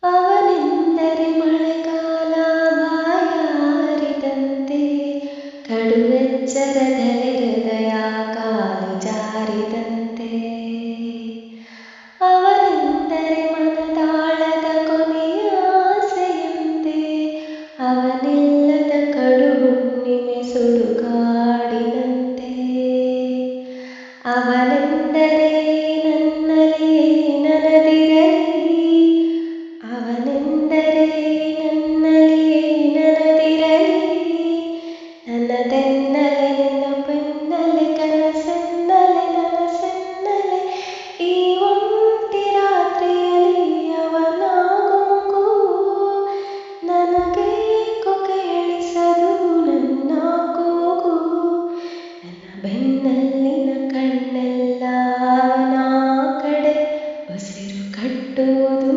ಅವನೆಂದರೆ ಮಳೆಗಾಲ ಬಾಯಾರಿದಂತೆ, ಕಡುವೆಚ್ಚರದಲ್ಲಿ ಹೃದಯ ಕಾಲು ಜಾರಿದಂತೆ. ಅವನೆಂದರೆ ಮನದಾಳದ ಕೊನೆಯ ಆಸೆಯಂತೆ, ಅವನಿಲ್ಲದ ಕಡು ಹುಣ್ಣಿಮೆ ಸುಡುಗಾಡಿನಂತೆ. ಅವನೆಂದರೆ ನನ್ನಲ್ಲಿಯೇ ನನದಿರಲಿ, ಅವನೆಂದರೆ ನನ್ನಲ್ಲಿಯೇ ನನದಿರಲಿ. ನನ್ನದೆನ್ನಲೆ ನೆನಪೆನ್ನಲೆ ಕನಸೆನ್ನಲೆ ನನಸೆನ್ನಲೆ, ಈ ಒಂಟಿ ರಾತ್ರಿಯಲ್ಲಿ ಅವನಾಗುಮುಗು. ನನಗೇಕೋ ಕೇಳಿಸದು ನನ್ನ ಕೂಗು, ನನ್ನ ಬೆನ್ನಲ್ಲಿನ ಕಣ್ಣೆಲ್ಲ ಅವನ ಕಡೆ ಉಸಿರು ಕಟ್ಟುವುದು.